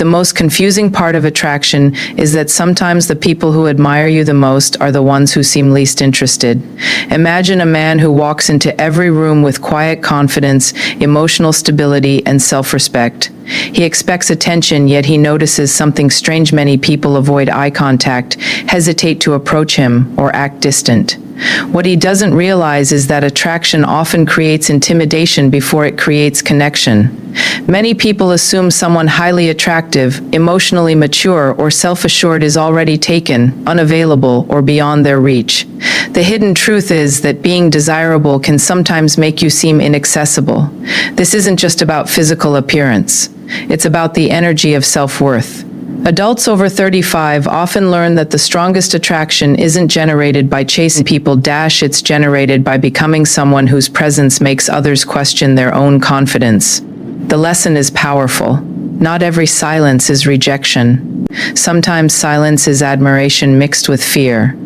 The most confusing part of attraction is that sometimes the people who admire you the most are the ones who seem least interested. Imagine a man who walks into every room with quiet confidence, emotional stability, and self-respect. He expects attention, yet he notices something strange. Many people avoid eye contact, hesitate to approach him, or act distant. What he doesn't realize is that attraction often creates intimidation before it creates connection. Many people assume someone highly attractive, emotionally mature, or self-assured is already taken, unavailable, or beyond their reach. The hidden truth is that being desirable can sometimes make you seem inaccessible. This isn't just about physical appearance. It's about the energy of self-worth. Adults over 35 often learn that the strongest attraction isn't generated by chasing people, it's generated by becoming someone whose presence makes others question their own confidence. The lesson is powerful. Not every silence is rejection. Sometimes silence is admiration mixed with fear.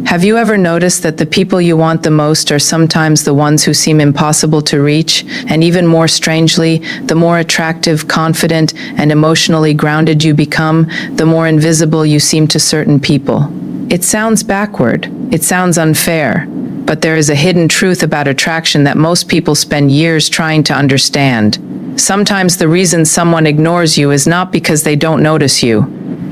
Have you ever noticed that the people you want the most are sometimes the ones who seem impossible to reach? And even more strangely, the more attractive, confident, and emotionally grounded you become, the more invisible you seem to certain people. It sounds backward. It sounds unfair. But there is a hidden truth about attraction that most people spend years trying to understand. Sometimes the reason someone ignores you is not because they don't notice you.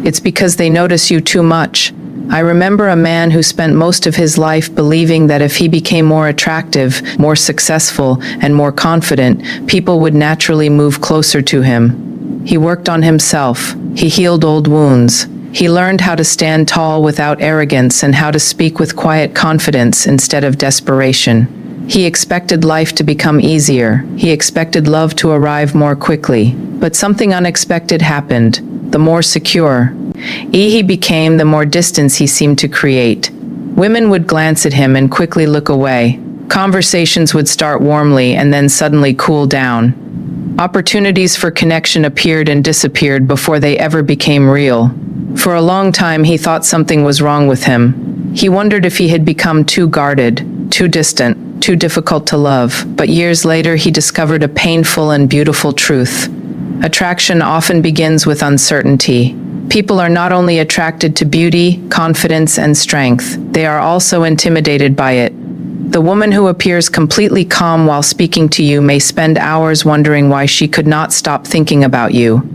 It's because they notice you too much. I remember a man who spent most of his life believing that if he became more attractive, more successful, and more confident, people would naturally move closer to him. He worked on himself. He healed old wounds. He learned how to stand tall without arrogance and how to speak with quiet confidence instead of desperation. He expected life to become easier. He expected love to arrive more quickly. But something unexpected happened. The more secure he became, the more distance he seemed to create. Women would glance at him and quickly look away. Conversations would start warmly and then suddenly cool down. Opportunities for connection appeared and disappeared before they ever became real. For a long time, he thought something was wrong with him. He wondered if he had become too guarded, too distant, too difficult to love. But years later, he discovered a painful and beautiful truth. Attraction often begins with uncertainty. People are not only attracted to beauty, confidence, and strength, they are also intimidated by it. The woman who appears completely calm while speaking to you may spend hours wondering why she could not stop thinking about you.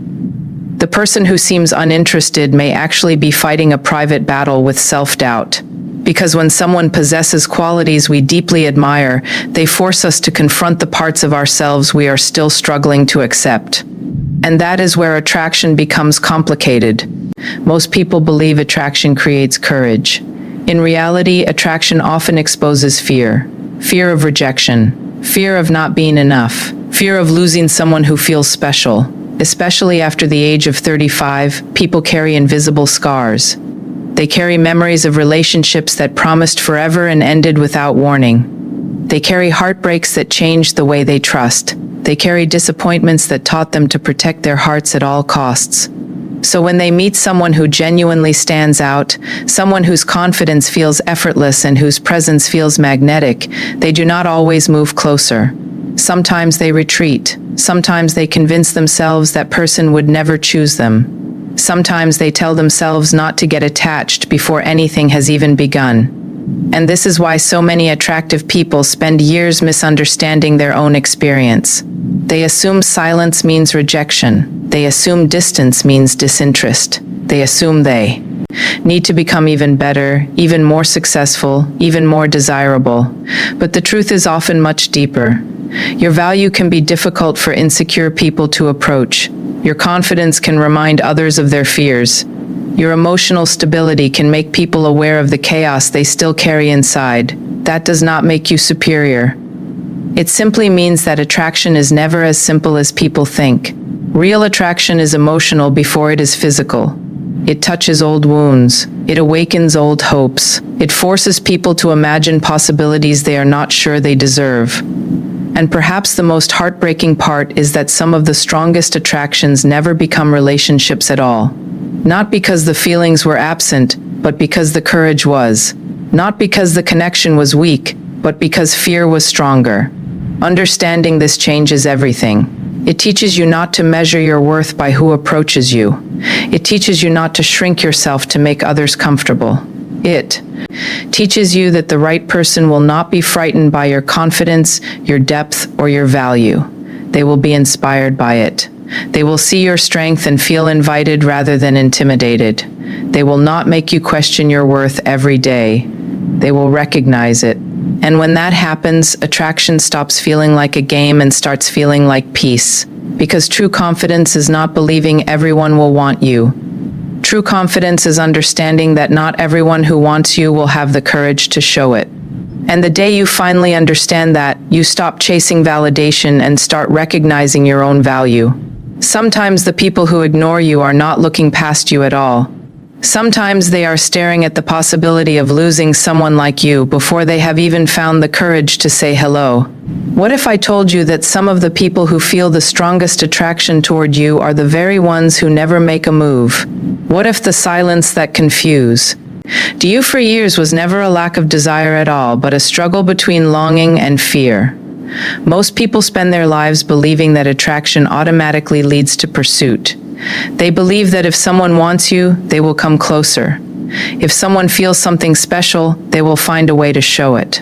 The person who seems uninterested may actually be fighting a private battle with self-doubt. Because when someone possesses qualities we deeply admire, they force us to confront the parts of ourselves we are still struggling to accept. And that is where attraction becomes complicated. Most people believe attraction creates courage. In reality, attraction often exposes fear. Fear of rejection. Fear of not being enough. Fear of losing someone who feels special. Especially after the age of 35, people carry invisible scars. They carry memories of relationships that promised forever and ended without warning. They carry heartbreaks that changed the way they trust. They carry disappointments that taught them to protect their hearts at all costs. So when they meet someone who genuinely stands out, someone whose confidence feels effortless and whose presence feels magnetic, they do not always move closer. Sometimes they retreat. Sometimes they convince themselves that person would never choose them. Sometimes they tell themselves not to get attached before anything has even begun. And this is why so many attractive people spend years misunderstanding their own experience. They assume silence means rejection. They assume distance means disinterest. They assume they need to become even better, even more successful, even more desirable. But the truth is often much deeper. Your value can be difficult for insecure people to approach. Your confidence can remind others of their fears. Your emotional stability can make people aware of the chaos they still carry inside. That does not make you superior. It simply means that attraction is never as simple as people think. Real attraction is emotional before it is physical. It touches old wounds. It awakens old hopes. It forces people to imagine possibilities they are not sure they deserve. And perhaps the most heartbreaking part is that some of the strongest attractions never become relationships at all. Not because the feelings were absent, but because the courage was. Not because the connection was weak, but because fear was stronger. Understanding this changes everything. It teaches you not to measure your worth by who approaches you. It teaches you not to shrink yourself to make others comfortable. It teaches you that the right person will not be frightened by your confidence, your depth, or your value. They will be inspired by it. They will see your strength and feel invited rather than intimidated. They will not make you question your worth every day. They will recognize it. And when that happens, attraction stops feeling like a game and starts feeling like peace. Because true confidence is not believing everyone will want you. True confidence is understanding that not everyone who wants you will have the courage to show it. And the day you finally understand that, you stop chasing validation and start recognizing your own value. Sometimes the people who ignore you are not looking past you at all. Sometimes they are staring at the possibility of losing someone like you before they have even found the courage to say hello. What if I told you that some of the people who feel the strongest attraction toward you are the very ones who never make a move? What if the silence that confuse you for years was never a lack of desire at all, but a struggle between longing and fear? Most people spend their lives believing that attraction automatically leads to pursuit. They believe that if someone wants you, they will come closer. If someone feels something special, they will find a way to show it.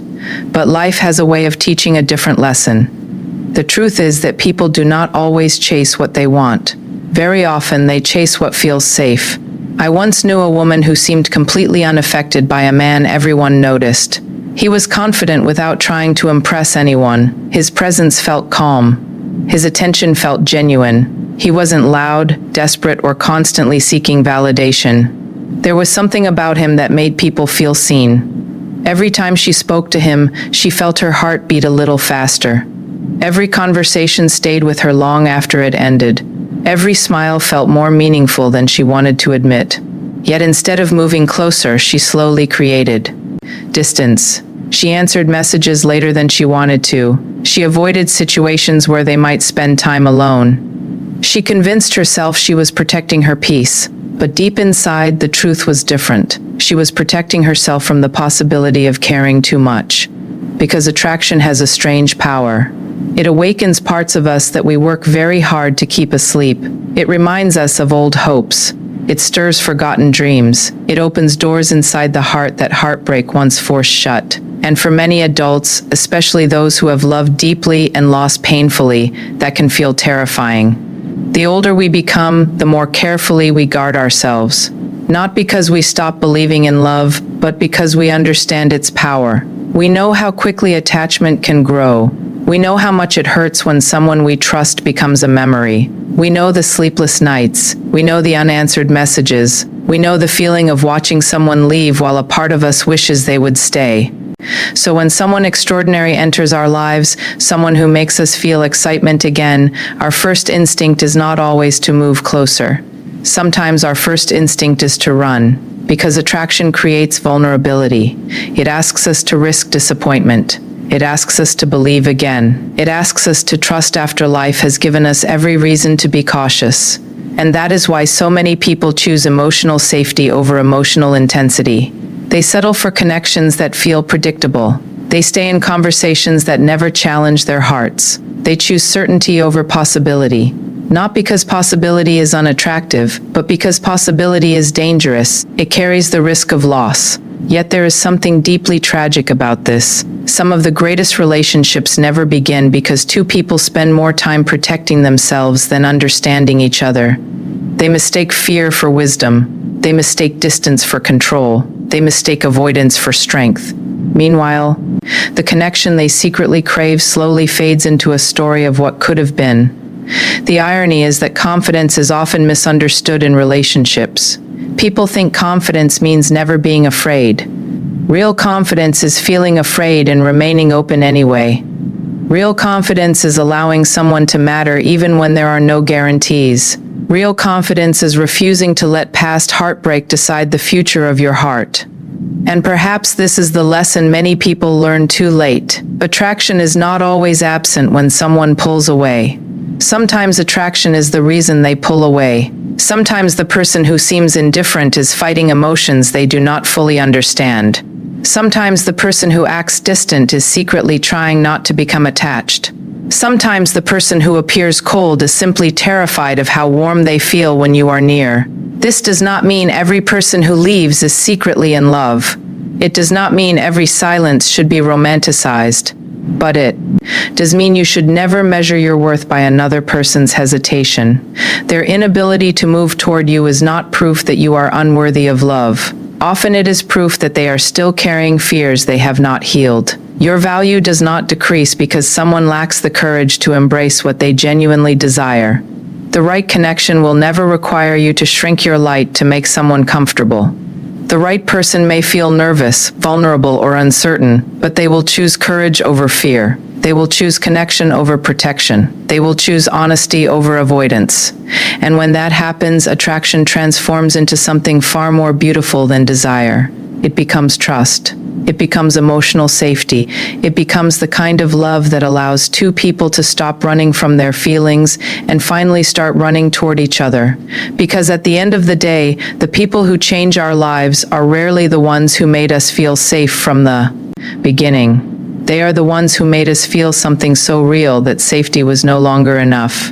But life has a way of teaching a different lesson. The truth is that people do not always chase what they want. Very often, they chase what feels safe. I once knew a woman who seemed completely unaffected by a man everyone noticed. He was confident without trying to impress anyone. His presence felt calm. His attention felt genuine. He wasn't loud, desperate, or constantly seeking validation. There was something about him that made people feel seen. Every time she spoke to him, she felt her heart beat a little faster. Every conversation stayed with her long after it ended. Every smile felt more meaningful than she wanted to admit. Yet instead of moving closer, she slowly created distance. She answered messages later than she wanted to. She avoided situations where they might spend time alone. She convinced herself she was protecting her peace, but deep inside, the truth was different. She was protecting herself from the possibility of caring too much. Because attraction has a strange power. It awakens parts of us that we work very hard to keep asleep. It reminds us of old hopes. It stirs forgotten dreams. It opens doors inside the heart that heartbreak once forced shut. And for many adults, especially those who have loved deeply and lost painfully, that can feel terrifying. The older we become, the more carefully we guard ourselves. Not because we stop believing in love, but because we understand its power. We know how quickly attachment can grow. We know how much it hurts when someone we trust becomes a memory. We know the sleepless nights. We know the unanswered messages. We know the feeling of watching someone leave while a part of us wishes they would stay. So when someone extraordinary enters our lives, someone who makes us feel excitement again, our first instinct is not always to move closer. Sometimes our first instinct is to run, because attraction creates vulnerability. It asks us to risk disappointment. It asks us to believe again. It asks us to trust after life has given us every reason to be cautious. And that is why so many people choose emotional safety over emotional intensity. They settle for connections that feel predictable. They stay in conversations that never challenge their hearts. They choose certainty over possibility. Not because possibility is unattractive, but because possibility is dangerous. It carries the risk of loss. Yet there is something deeply tragic about this. Some of the greatest relationships never begin because two people spend more time protecting themselves than understanding each other. They mistake fear for wisdom. They mistake distance for control. They mistake avoidance for strength. Meanwhile, the connection they secretly crave slowly fades into a story of what could have been. The irony is that confidence is often misunderstood in relationships. People think confidence means never being afraid. Real confidence is feeling afraid and remaining open anyway. Real confidence is allowing someone to matter even when there are no guarantees. Real confidence is refusing to let past heartbreak decide the future of your heart. And perhaps this is the lesson many people learn too late. Attraction is not always absent when someone pulls away. Sometimes attraction is the reason they pull away. Sometimes the person who seems indifferent is fighting emotions they do not fully understand. Sometimes the person who acts distant is secretly trying not to become attached. Sometimes the person who appears cold is simply terrified of how warm they feel when you are near. This does not mean every person who leaves is secretly in love. It does not mean every silence should be romanticized. But it does mean you should never measure your worth by another person's hesitation. Their inability to move toward you is not proof that you are unworthy of love. Often it is proof that they are still carrying fears they have not healed. Your value does not decrease because someone lacks the courage to embrace what they genuinely desire. The right connection will never require you to shrink your light to make someone comfortable. The right person may feel nervous, vulnerable, or uncertain, but they will choose courage over fear. They will choose connection over protection. They will choose honesty over avoidance. And when that happens, attraction transforms into something far more beautiful than desire. It becomes trust. It becomes emotional safety. It becomes the kind of love that allows two people to stop running from their feelings and finally start running toward each other. Because at the end of the day, the people who change our lives are rarely the ones who made us feel safe from the beginning. They are the ones who made us feel something so real that safety was no longer enough.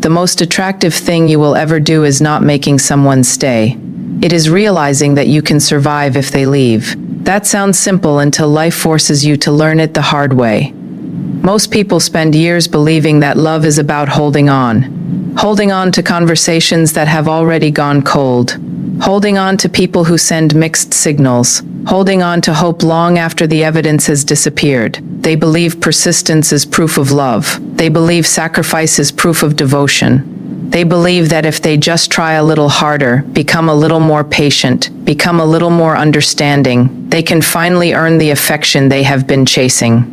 The most attractive thing you will ever do is not making someone stay. It is realizing that you can survive if they leave. That sounds simple until life forces you to learn it the hard way. Most people spend years believing that love is about holding on to conversations that have already gone cold, holding on to people who send mixed signals, holding on to hope long after the evidence has disappeared. They believe persistence is proof of love. They believe sacrifice is proof of devotion. They believe that if they just try a little harder, become a little more patient, become a little more understanding, they can finally earn the affection they have been chasing.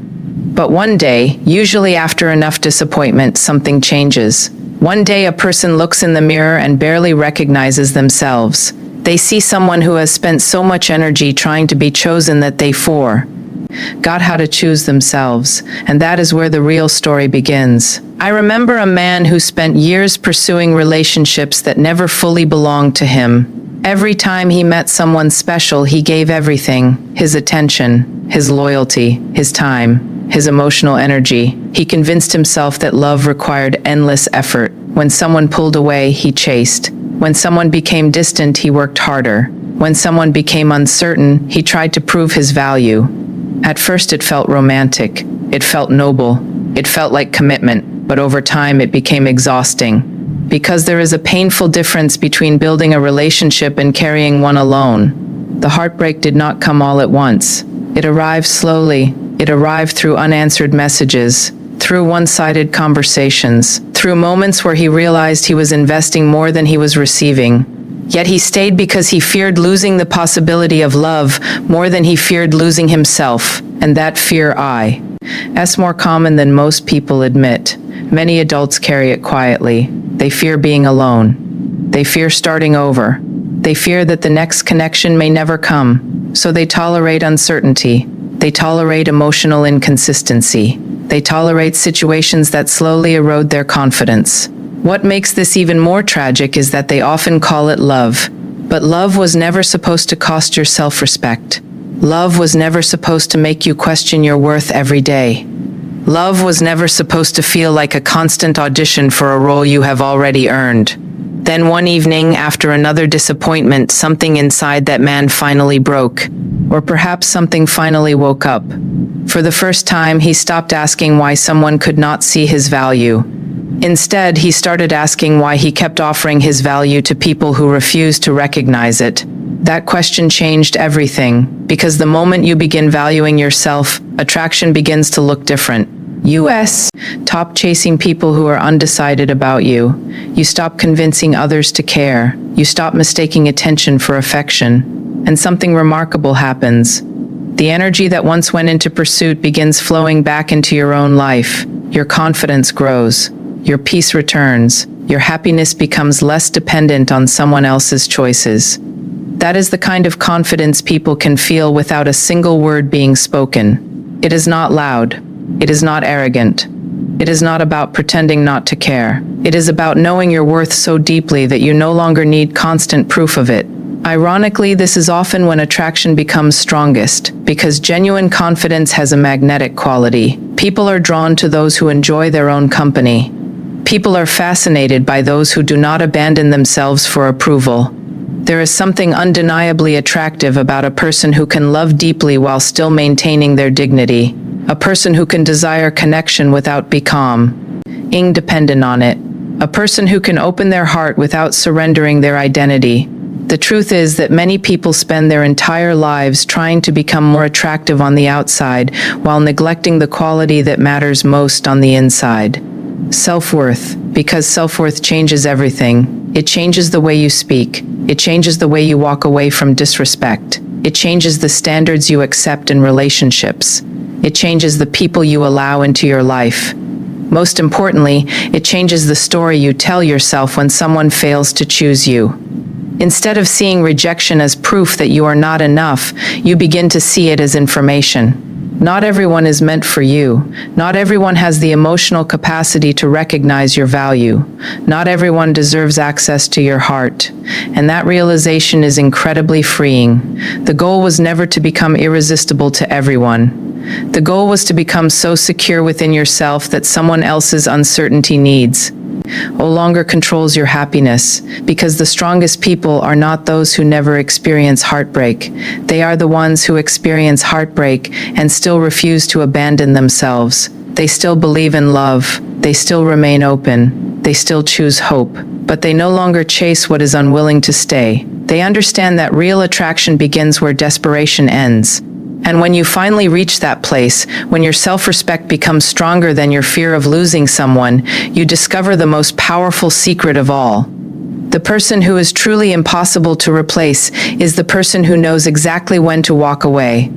But one day, usually after enough disappointment, something changes. One day a person looks in the mirror and barely recognizes themselves. They see someone who has spent so much energy trying to be chosen that they forgot how to choose themselves, and that is where the real story begins. I remember a man who spent years pursuing relationships that never fully belonged to him. Every time he met someone special, he gave everything: his attention, his loyalty, his time, his emotional energy. He convinced himself that love required endless effort. When someone pulled away, he chased. When someone became distant, he worked harder. When someone became uncertain, he tried to prove his value. At first it felt romantic. It felt noble. It felt like commitment, but over time it became exhausting. Because there is a painful difference between building a relationship and carrying one alone. The heartbreak did not come all at once. It arrived slowly. It arrived through unanswered messages, through one-sided conversations, through moments where he realized he was investing more than he was receiving. Yet he stayed because he feared losing the possibility of love more than he feared losing himself, and that fear is more common than most people admit. Many adults carry it quietly. They fear being alone. They fear starting over. They fear that the next connection may never come, so they tolerate uncertainty. They tolerate emotional inconsistency. They tolerate situations that slowly erode their confidence. What makes this even more tragic is that they often call it love. But love was never supposed to cost your self-respect. Love was never supposed to make you question your worth every day. Love was never supposed to feel like a constant audition for a role you have already earned. Then one evening, after another disappointment, something inside that man finally broke. Or perhaps something finally woke up. For the first time, he stopped asking why someone could not see his value. Instead, he started asking why he kept offering his value to people who refused to recognize it. That question changed everything, because the moment you begin valuing yourself, attraction begins to look different. Stop chasing people who are undecided about you. You stop convincing others to care. You stop mistaking attention for affection. And something remarkable happens. The energy that once went into pursuit begins flowing back into your own life. Your confidence grows. Your peace returns. Your happiness becomes less dependent on someone else's choices. That is the kind of confidence people can feel without a single word being spoken. It is not loud. It is not arrogant. It is not about pretending not to care. It is about knowing your worth so deeply that you no longer need constant proof of it. Ironically, this is often when attraction becomes strongest, because genuine confidence has a magnetic quality. People are drawn to those who enjoy their own company. People are fascinated by those who do not abandon themselves for approval. There is something undeniably attractive about a person who can love deeply while still maintaining their dignity. A person who can desire connection without becoming dependent on it. A person who can open their heart without surrendering their identity. The truth is that many people spend their entire lives trying to become more attractive on the outside while neglecting the quality that matters most on the inside. Self-worth, because self-worth changes everything. It changes the way you speak. It changes the way you walk away from disrespect. It changes the standards you accept in relationships. It changes the people you allow into your life. Most importantly, it changes the story you tell yourself when someone fails to choose you. Instead of seeing rejection as proof that you are not enough, you begin to see it as information. Not everyone is meant for you. Not everyone has the emotional capacity to recognize your value. Not everyone deserves access to your heart. And that realization is incredibly freeing. The goal was never to become irresistible to everyone. The goal was to become so secure within yourself that someone else's uncertainty no longer controls your happiness, because the strongest people are not those who never experience heartbreak. They are the ones who experience heartbreak and still refuse to abandon themselves. They still believe in love. They still remain open. They still choose hope. But they no longer chase what is unwilling to stay. They understand that real attraction begins where desperation ends. And when you finally reach that place, when your self-respect becomes stronger than your fear of losing someone, you discover the most powerful secret of all. The person who is truly impossible to replace is the person who knows exactly when to walk away.